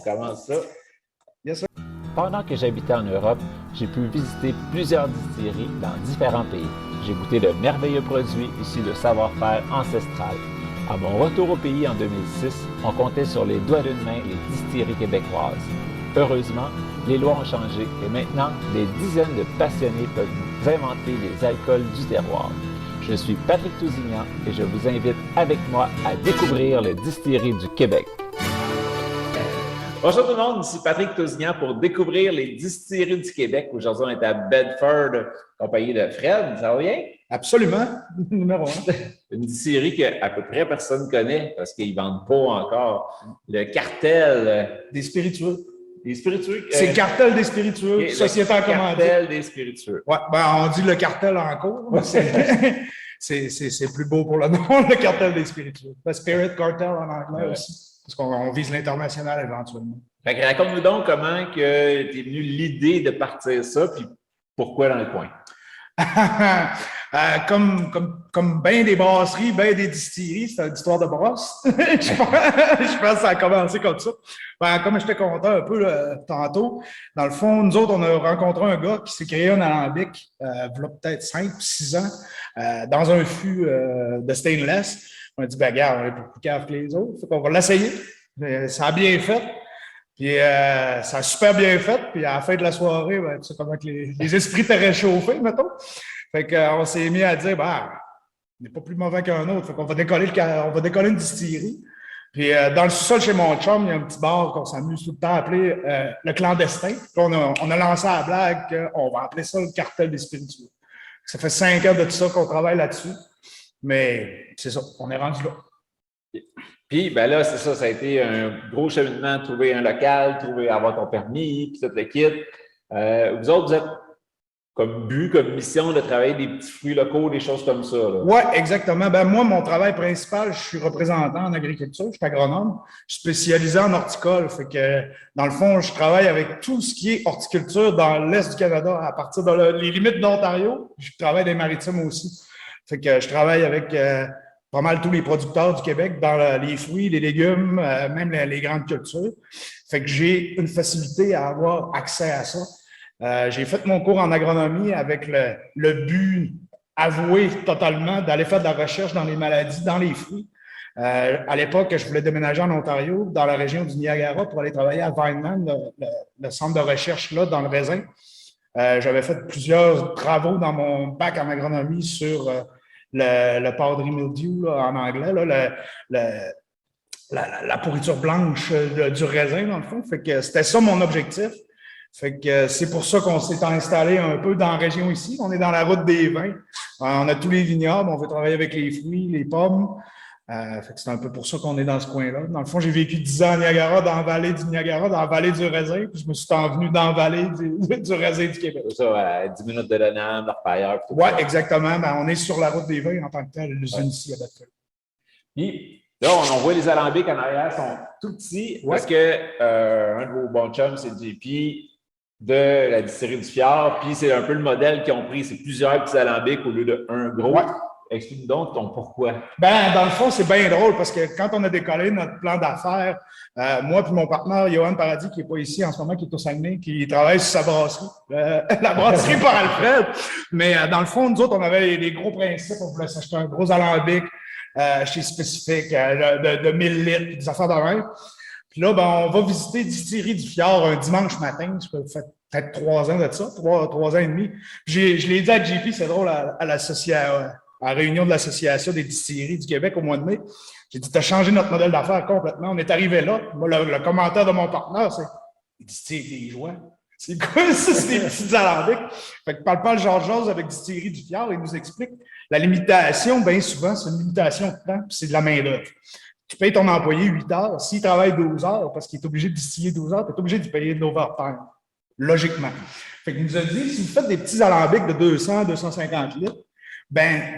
commence ça. Yes, sir. Pendant que j'habitais en Europe, j'ai pu visiter plusieurs distilleries dans différents pays. J'ai goûté de merveilleux produits issus de savoir-faire ancestral. À mon retour au pays en 2006, on comptait sur les doigts d'une main les distilleries québécoises. Heureusement, les lois ont changé et maintenant, des dizaines de passionnés peuvent inventer les alcools du terroir. Je suis Patrick Tousignan et je vous invite avec moi à découvrir les distilleries du Québec. Bonjour tout le monde, ici Patrick Tousignan pour découvrir les distilleries du Québec. Aujourd'hui, on est à Bedford, accompagné de Fred. Ça va bien? Absolument. Numéro 1. Une distillerie qu'à peu près personne ne connaît parce qu'ils ne vendent pas encore. Le cartel Des spiritueux. des spiritueux. C'est le cartel des spiritueux, société en commandite. Le cartel des spiritueux. Ouais, on dit le cartel en cours. C'est plus beau pour le nom, le cartel des spiritueux. Le Spirit Cartel en anglais aussi. Parce qu'on vise l'international éventuellement. Fait que raconte-nous donc comment que t'es venu l'idée de partir ça, puis pourquoi dans le coin? Comme bien des brasseries, bien des distilleries, c'est une histoire de brosse. je pense que ça a commencé comme ça. Comme je te contais un peu tantôt, dans le fond, nous autres, on a rencontré un gars qui s'est créé un alambic, il y a peut-être 5 ou 6 ans, dans un fût de stainless. On a dit, regarde, on est plus cave que les autres, on va l'essayer. Ça a bien fait. Puis ça a super bien fait. Puis à la fin de la soirée, tu sais comment que les esprits étaient réchauffés, mettons. Fait qu'on s'est mis à dire, on n'est pas plus mauvais qu'un autre. Fait qu'on va décoller une distillerie. Puis dans le sous-sol chez mon chum, il y a un petit bar qu'on s'amuse tout le temps à appeler le clandestin. Puis on a lancé la blague qu'on va appeler ça le cartel des spiritueux. Ça fait 5 ans de tout ça qu'on travaille là-dessus. Mais c'est ça, on est rendu là. Puis, là, c'est ça, ça a été un gros cheminement, trouver un local, avoir ton permis, puis tout le kit. Vous autres, vous êtes comme mission de travailler des petits fruits locaux, des choses comme ça. Oui, exactement. Moi, mon travail principal, je suis représentant en agriculture, je suis agronome, je suis spécialisé en horticole. Fait que, dans le fond, je travaille avec tout ce qui est horticulture dans l'Est du Canada, à partir des limites d'Ontario. Je travaille des maritimes aussi. Fait que je travaille avec pas mal tous les producteurs du Québec dans les fruits, les légumes, même les grandes cultures. Fait que j'ai une facilité à avoir accès à ça. J'ai fait mon cours en agronomie avec le but avoué totalement d'aller faire de la recherche dans les maladies, dans les fruits. À l'époque, je voulais déménager en Ontario, dans la région du Niagara, pour aller travailler à Vineland, le centre de recherche là, dans le raisin. J'avais fait plusieurs travaux dans mon bac en agronomie sur le powdery mildew là, en anglais, là, la pourriture blanche du raisin, dans le fond. Fait que c'était ça mon objectif. Fait que c'est pour ça qu'on s'est installé un peu dans la région ici. On est dans la route des vins. On a tous les vignobles, on veut travailler avec les fruits, les pommes. Fait que c'est un peu pour ça qu'on est dans ce coin-là. Dans le fond, j'ai vécu 10 ans à Niagara, dans la vallée du Niagara, dans la vallée du raisin, puis je me suis envenu dans la vallée du raisin du Québec. C'est ça, à 10 minutes de Lenham, d'Arpailleur. Oui, exactement. On est sur la route des vins en tant que tel, l'usine ici à Bedford. Puis là, on voit les alambics en arrière, sont tout petits, parce que un de vos bons chums, c'est JP de la distillerie du Fjord, puis c'est un peu le modèle qu'ils ont pris, c'est plusieurs petits alambics au lieu d'un gros. Ouais. Explique donc ton pourquoi. Dans le fond, c'est bien drôle parce que quand on a décollé notre plan d'affaires, moi et mon partenaire, Johan Paradis, qui n'est pas ici en ce moment, qui est au Saguenay, qui travaille sur sa brasserie, la brasserie par Alfred. Mais dans le fond, nous autres, on avait les gros principes. On voulait s'acheter un gros alambic chez Spécifique de 1000 litres, des affaires de même. Puis là, on va visiter Distillerie du Fjord un dimanche matin. Ça fait peut-être 3 ans de ça, 3 ans et demi. Je l'ai dit à JP, c'est drôle, à la réunion de l'Association des distilleries du Québec au mois de mai. J'ai dit, tu as changé notre modèle d'affaires complètement. On est arrivé là. Moi, le commentaire de mon partenaire, c'est distillerie des joies. C'est quoi ça? C'est des petits alambics. Fait que parle pas le Georges avec Distillerie du Fjord. Il nous explique la limitation, bien souvent, c'est une limitation de temps, puis c'est de la main-d'œuvre. Tu payes ton employé 8 heures. S'il travaille 12 heures, parce qu'il est obligé de distiller 12 heures, tu es obligé de payer de l'overtime. Logiquement. Fait qu'il nous a dit, si vous faites des petits alambics de 200, 250 litres,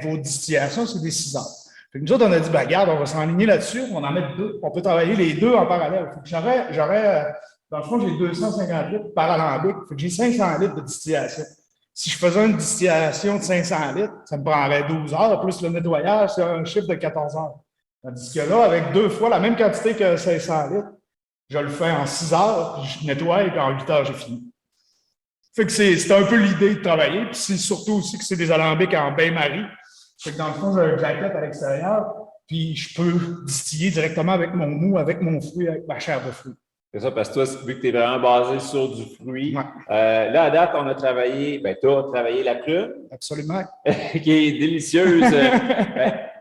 vos distillations, c'est des 6 heures. Fait que nous autres, on a dit, regarde, on va s'enligner là-dessus, on va en mettre 2. On peut travailler les 2 en parallèle. Fait que dans le fond, j'ai 250 litres par alambic. Fait que j'ai 500 litres de distillation. Si je faisais une distillation de 500 litres, ça me prendrait 12 heures, plus le nettoyage, c'est un chiffre de 14 heures. Tandis que là, avec 2 fois la même quantité que 500 litres, je le fais en 6 heures, puis je nettoie, et puis en 8 heures, j'ai fini. Fait que c'est un peu l'idée de travailler. Puis c'est surtout aussi que c'est des alambics en bain-marie. Fait que dans le fond, j'ai un jacket à l'extérieur, puis je peux distiller directement avec mon mou, avec mon fruit, avec ma chair de fruit. C'est ça, parce que toi, vu que tu es vraiment basé sur du fruit, Ouais. là, à date, on a travaillé, tu as travaillé la prune, Absolument. qui est délicieuse.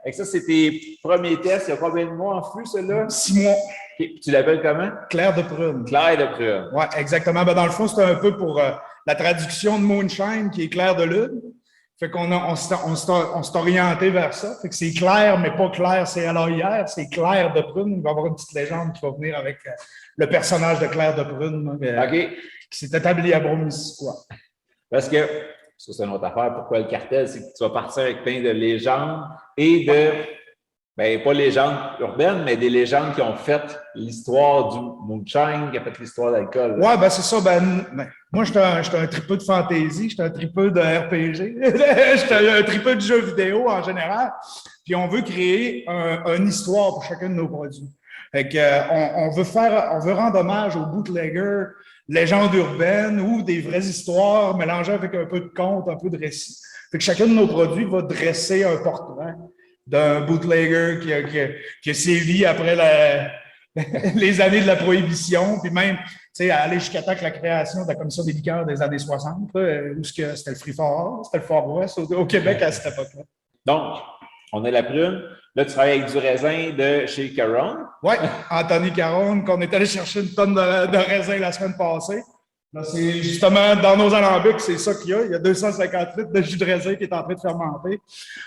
Et ça, c'est tes premiers tests. Il y a combien de mois en fût, celle-là? 6 mois. Okay. Tu l'appelles comment? Clair de prune. Clair de prune. Oui, exactement. Ben, dans le fond, c'est un peu pour la traduction de moonshine qui est clair de lune. Fait qu'on on s'est orienté vers ça. Fait que c'est clair, mais pas clair, c'est à l'œillère. C'est clair de prune. Il va y avoir une petite légende qui va venir avec le personnage de Clair de prune qui s'est établi à Bromissisquoi. Parce que, ça c'est une autre affaire, pourquoi le cartel, c'est que tu vas partir avec plein de légendes et pas légendes urbaines, mais des légendes qui ont fait l'histoire du moonshine, qui a fait l'histoire d'alcool. Oui, ben c'est ça. Moi, j'étais un tripeux de fantaisie, j'étais un tripeux de RPG, j'étais un tripeux de jeux vidéo en général. Puis on veut créer une histoire pour chacun de nos produits. Fait que, on veut rendre hommage aux bootleggers, légendes urbaines ou des vraies histoires mélangées avec un peu de conte, un peu de récit. Fait que chacun de nos produits va dresser un portrait d'un bootlegger qui a sévi après les années de la prohibition, puis même aller jusqu'à temps que la création de la commission des liqueurs des années 60, où c'était le Free for All, c'était le Far West au Québec à cette époque-là. Donc, on a la prune. Là, tu travailles avec du raisin de chez Caron. Oui, Anthony Caron, qu'on est allé chercher une tonne de raisin la semaine passée. Là, c'est justement dans nos alambics, c'est ça qu'il y a. Il y a 250 litres de jus de raisin qui est en train de fermenter.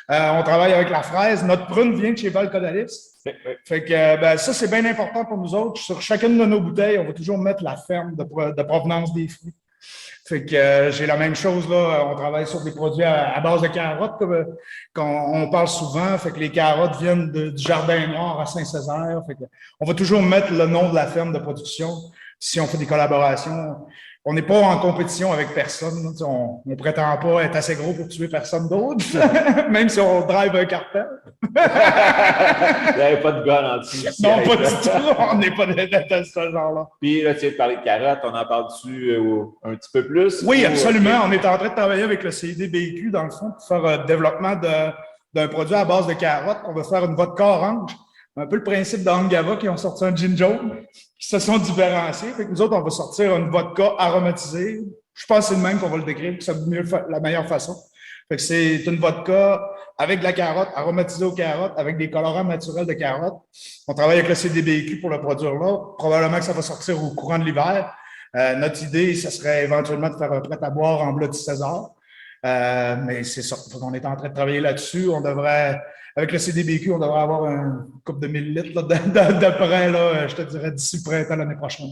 On travaille avec la fraise. Notre prune vient de chez Val-Codalis. Fait que ça, c'est bien important pour nous autres. Sur chacune de nos bouteilles, on va toujours mettre la ferme de provenance des fruits. Fait que j'ai la même chose là. On travaille sur des produits à base de carottes, on parle souvent. Fait que les carottes viennent du Jardin Noir à Saint-Césaire. Fait que on va toujours mettre le nom de la ferme de production si on fait des collaborations. On n'est pas en compétition avec personne. On ne prétend pas être assez gros pour tuer personne d'autre, même si on drive un cartel. Il n'y avait pas de gun en dessous. Non, pas du tout. On n'est pas de ce genre-là. Puis là, tu viens de parler de carottes. On en parle dessus un petit peu plus? Oui, absolument. On est en train de travailler avec le CIDBQ, dans le fond, pour faire un développement d'un produit à base de carottes. On va faire une vodka orange. Un peu le principe d'Angava qui ont sorti un gin jaune, qui se sont différenciés. Fait que nous autres, on va sortir une vodka aromatisée. Je pense que c'est le même qu'on va le décrire, que c'est la meilleure façon. Fait que c'est une vodka avec de la carotte, aromatisée aux carottes, avec des colorants naturels de carottes. On travaille avec le CDBQ pour le produire là. Probablement que ça va sortir au courant de l'hiver. Notre idée, ce serait éventuellement de faire un prêt à boire en bloc de 16 heures. Mais c'est ça. On est en train de travailler là-dessus. On devrait... Avec le CDBQ, on devrait avoir une couple de 1000 litres d'après, je te dirais, d'ici le printemps l'année prochaine.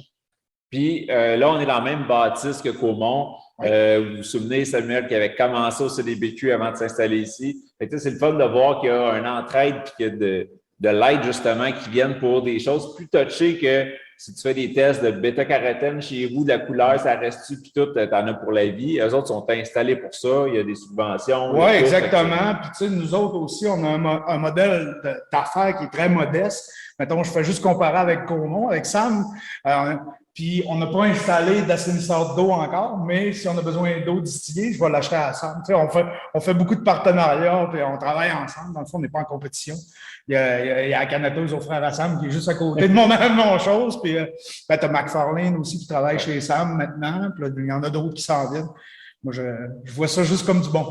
Puis là, on est dans la même bâtisse que Caumont. Oui. Vous vous souvenez, Samuel, qui avait commencé au CDBQ avant de s'installer ici. C'est le fun de voir qu'il y a une entraide et qu'il y a de l'aide, justement, qui viennent pour des choses plus touchées que si tu fais des tests de bêta-carotène chez vous, de la couleur, ça reste-tu, puis tout, t'en as pour la vie. Eux autres sont installés pour ça, il y a des subventions. Oui, exactement. Puis, tu sais, nous autres aussi, on a un modèle d'affaires qui est très modeste. Mettons, je fais juste comparer avec Caumont, avec Sam. Puis, on n'a pas installé d'assainisseur d'eau encore, mais si on a besoin d'eau distillée, je vais l'acheter à Sam. Tu sais, on fait beaucoup de partenariats, puis on travaille ensemble. Dans le fond, on n'est pas en compétition. Il y a la canneteuse au frère à Sam qui est juste à côté de mon chose. Puis, tu as McFarlane aussi qui travaille chez Sam maintenant. Puis là, il y en a d'autres qui s'en viennent. Moi, je vois ça juste comme du bon.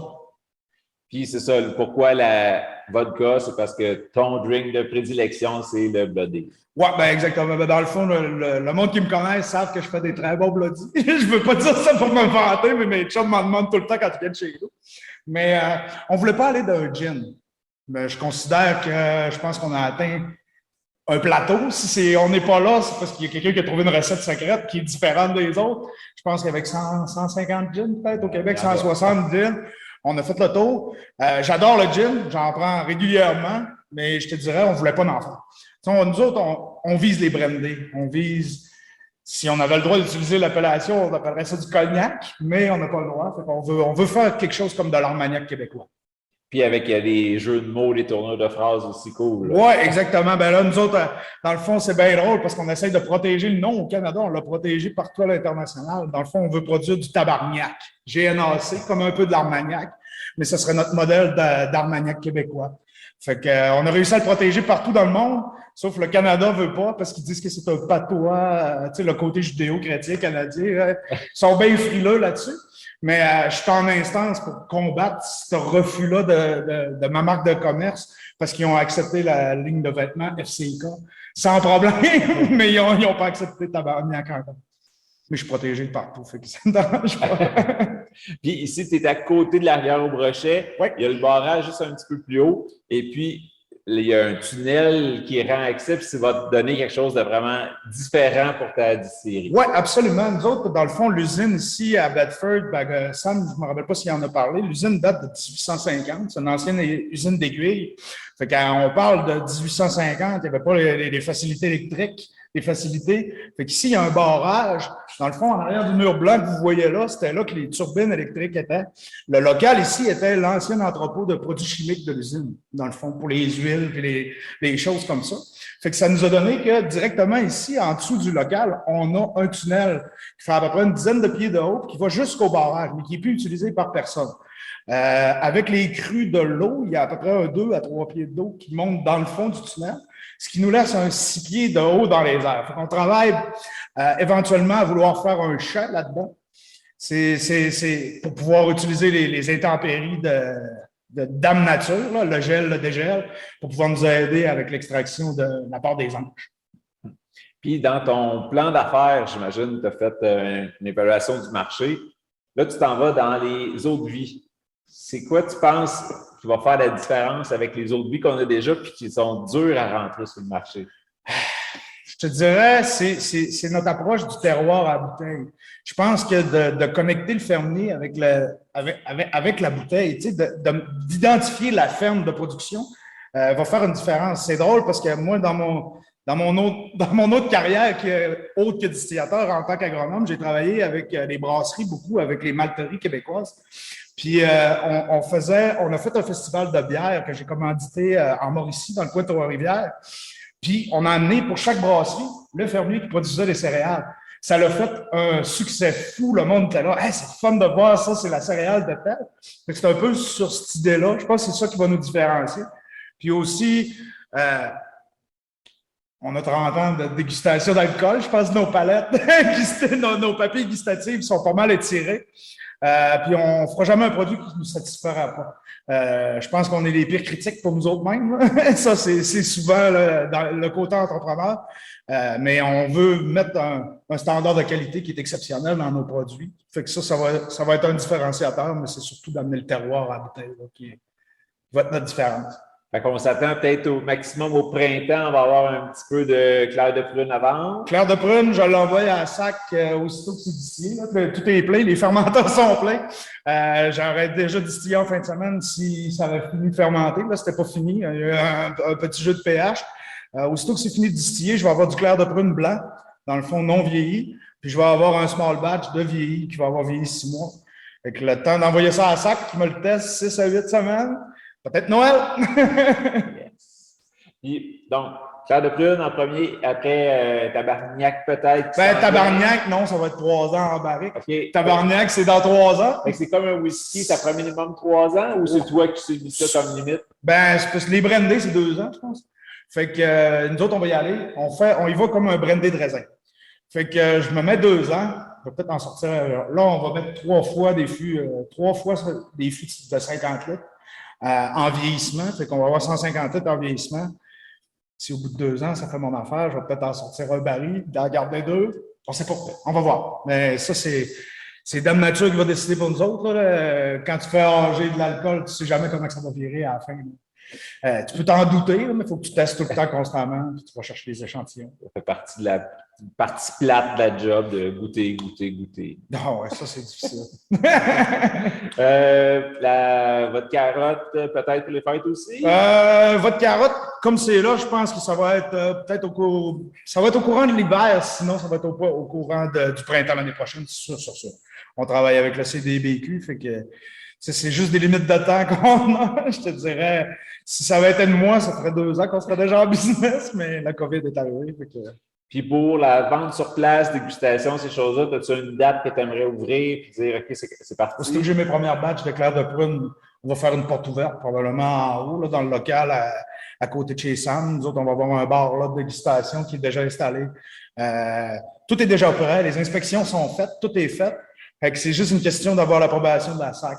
Puis c'est ça, pourquoi la vodka, c'est parce que ton drink de prédilection, c'est le Bloody. Oui, ben exactement. Ben dans le fond, le monde qui me connaît savent que je fais des très bons Bloody. Je veux pas dire ça pour me vanter, mais mes chums m'en demandent tout le temps quand ils viennent chez nous. Mais on voulait pas aller d'un gin. Mais je considère que je pense qu'on a atteint un plateau. Si on n'est pas là, c'est parce qu'il y a quelqu'un qui a trouvé une recette secrète qui est différente des autres. Je pense qu'avec 150 gins, peut-être, au Québec, 160 gins, on a fait le tour. J'adore le gin, j'en prends régulièrement, mais je te dirais, on ne voulait pas d'en faire. Nous autres, on vise les brandés. On vise, si on avait le droit d'utiliser l'appellation, on appellerait ça du cognac, mais on n'a pas le droit. Fait qu'on on veut faire quelque chose comme de l'armagnac québécois. Puis avec des jeux de mots, des tournures de phrases aussi cool. Oui, exactement. Ben là, nous autres, dans le fond, c'est bien drôle parce qu'on essaye de protéger le nom au Canada. On l'a protégé partout à l'international. Dans le fond, on veut produire du tabarnak. GNAC, comme un peu de l'Armagnac, mais ce serait notre modèle d'Armagnac québécois. Fait que, on a réussi à le protéger partout dans le monde, sauf le Canada veut pas parce qu'ils disent que c'est un patois, tu sais, le côté judéo-chrétien canadien. Ils sont bien frileux là-dessus. Mais je suis en instance pour combattre ce refus-là de ma marque de commerce parce qu'ils ont accepté la ligne de vêtements FCK sans problème, mais ils ont pas accepté tabarnak encore. Mais je suis protégé de partout, fait que ça me dérange pas. Puis ici, tu es à côté de la rivière au Brochet. Oui. Il y a le barrage juste un petit peu plus haut. Et puis, il y a un tunnel qui rend accès, puis ça va te donner quelque chose de vraiment différent pour ta distillerie. Oui, absolument. Nous autres, dans le fond, l'usine ici à Bedford, Sam, je ne me rappelle pas s'il en a parlé, l'usine date de 1850. C'est une ancienne usine d'aiguilles. Fait quand on parle de 1850, il n'y avait pas les facilités électriques, les facilités. Fait qu'ici, il y a un barrage. Dans le fond, en arrière du mur blanc que vous voyez là, c'était là que les turbines électriques étaient. Le local ici était l'ancien entrepôt de produits chimiques de l'usine, dans le fond, pour les huiles et les choses comme ça. Fait que ça nous a donné que directement ici, en dessous du local, on a un tunnel qui fait à peu près une dizaine de pieds de haut, qui va jusqu'au barrage, mais qui n'est plus utilisé par personne. Avec les crues de l'eau, il y a à peu près 2 à 3 pieds d'eau qui montent dans le fond du tunnel, ce qui nous laisse un 6 pieds de haut dans les airs. On travaille éventuellement à vouloir faire un champ là-dedans. C'est pour pouvoir utiliser les intempéries de Dame Nature, là, le gel, le dégel, pour pouvoir nous aider avec l'extraction de la part des anges. Puis dans ton plan d'affaires, j'imagine, tu as fait une évaluation du marché. Là, tu t'en vas dans les eaux de vie. C'est quoi, tu penses, qui va faire la différence avec les eaux de vie qu'on a déjà puis qui sont dures à rentrer sur le marché? Je te dirais, c'est notre approche du terroir à la bouteille. Je pense que de connecter le fermier avec la bouteille, tu sais, d'identifier la ferme de production va faire une différence. C'est drôle parce que moi, dans mon autre carrière, qui est autre que distillateur en tant qu'agronome, j'ai travaillé avec les brasseries beaucoup, avec les malteries québécoises. Puis on a fait un festival de bière que j'ai commandité en Mauricie, dans le coin de Trois-Rivières. Puis on a amené pour chaque brasserie le fermier qui produisait les céréales. Ça l'a fait un succès fou. Le monde était là. Hey, c'est fun de voir ça, c'est la céréale de tel. C'est un peu sur cette idée-là. Je pense que c'est ça qui va nous différencier. Puis aussi, on a 30 ans de dégustation d'alcool. Je pense que nos palettes, nos papiers gustatifs sont pas mal étirés. Puis on ne fera jamais un produit qui ne nous satisfera pas. Je pense qu'on est les pires critiques pour nous autres mêmes. Ça, c'est souvent dans le côté entrepreneur. Mais on veut mettre un standard de qualité qui est exceptionnel dans nos produits. Fait que ça va être un différenciateur, mais c'est surtout d'amener le terroir à la bouteille là, qui va être notre différence. Fait qu'on s'attend peut-être au maximum au printemps, on va avoir un petit peu de clair de prune à vendre. Clair de prune, je l'envoie à la sac aussitôt que c'est distillé. Tout est plein, les fermenteurs sont pleins. J'aurais déjà distillé en fin de semaine si ça avait fini de fermenter. Là, c'était pas fini. Il y a eu un petit jeu de pH. Aussitôt que c'est fini de distiller, je vais avoir du clair de prune blanc, dans le fond non vieilli. Puis je vais avoir un small batch de vieilli qui va avoir vieilli 6 mois. Fait que le temps d'envoyer ça à la sac, qui me le teste 6 à 8 semaines. Peut-être Noël! Yes. Puis, donc, clair de prune en premier, après Tabarnak peut-être. Ben, Tabarnak, non, ça va être 3 ans en barrique. Okay. Tabarnak, c'est dans 3 ans. C'est comme un whisky, ça prend minimum 3 ans ou c'est toi qui t'es mis ça comme limite? Ben, c'est parce que les brandés, c'est 2 ans, je pense. Fait que nous autres, on va y aller. On y va comme un brandé de raisin. Fait que je me mets 2 ans. Je vais peut-être en sortir. Là, on va mettre 3 fois des fûts de 50 litres. En vieillissement, fait qu'on va avoir 150 litres en vieillissement. Si au bout de 2 ans, ça fait mon affaire, je vais peut-être en sortir un baril, d'en garder 2. On sait pas, on va voir. Mais ça, c'est Dame Nature qui va décider pour nous autres. Là. Quand tu fais âger de l'alcool, tu sais jamais comment ça va virer à la fin. Tu peux t'en douter, là, mais il faut que tu testes tout le temps constamment, puis tu vas chercher les échantillons. Ça fait partie de la partie plate de la job, de goûter. Non, ouais, ça, c'est difficile. Votre carotte, peut-être pour les fêtes aussi? Votre carotte, comme c'est là, je pense que ça va être peut-être ça va être au courant de l'hiver, sinon ça va être au courant du printemps l'année prochaine, c'est sûr, sur ça. On travaille avec le CDBQ, fait que c'est juste des limites de temps qu'on a. Je te dirais, si ça avait été de moi, ça ferait 2 ans qu'on serait déjà en business, mais la COVID est arrivée. Puis pour la vente sur place, dégustation, ces choses-là, as-tu une date que tu aimerais ouvrir puis dire OK, c'est parti? Aussitôt que j'ai mes premières batches de clair de prune, on va faire une porte ouverte, probablement en haut, là, dans le local à côté de chez Sam. Nous autres, on va avoir un bar là, de dégustation qui est déjà installé. Tout est déjà prêt, les inspections sont faites, tout est fait. Fait que c'est juste une question d'avoir l'approbation de la SAC.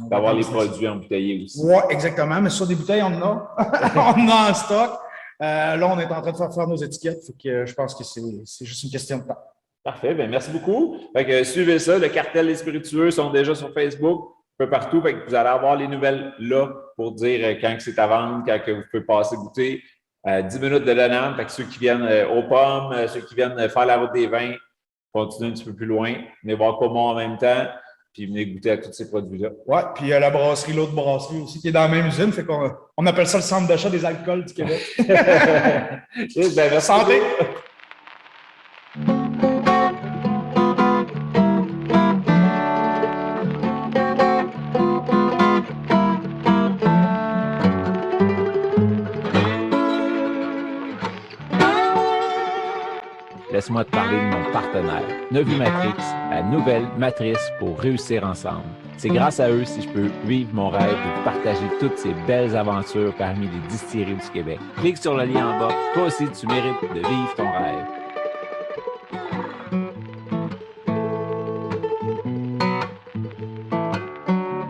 D'avoir les produits embouteillés aussi. Oui, exactement. Mais sur des bouteilles, on en a. On en a en stock. Là, on est en train de faire nos étiquettes. Fait que je pense que c'est juste une question de temps. Parfait. Bien, merci beaucoup. Fait que suivez ça. Le cartel des spiritueux sont déjà sur Facebook, un peu partout. Fait que vous allez avoir les nouvelles là pour dire quand c'est à vendre, quand que vous pouvez passer goûter. 10 minutes de Lenham. Fait que ceux qui viennent aux pommes, ceux qui viennent faire la route des vins, continuez un petit peu plus loin. Venez voir Comont en même temps. Puis venez goûter à tous ces produits-là. Oui, puis il y a la brasserie, l'autre brasserie aussi, qui est dans la même usine. Fait qu'on appelle ça le centre d'achat des alcools du Québec. Merci. Santé! Laisse-moi te parler de mon partenaire, Novi Matrix, la nouvelle matrice pour réussir ensemble. C'est grâce à eux si je peux vivre mon rêve de partager toutes ces belles aventures parmi les distilleries du Québec. Clique sur le lien en bas, toi aussi tu mérites de vivre ton rêve.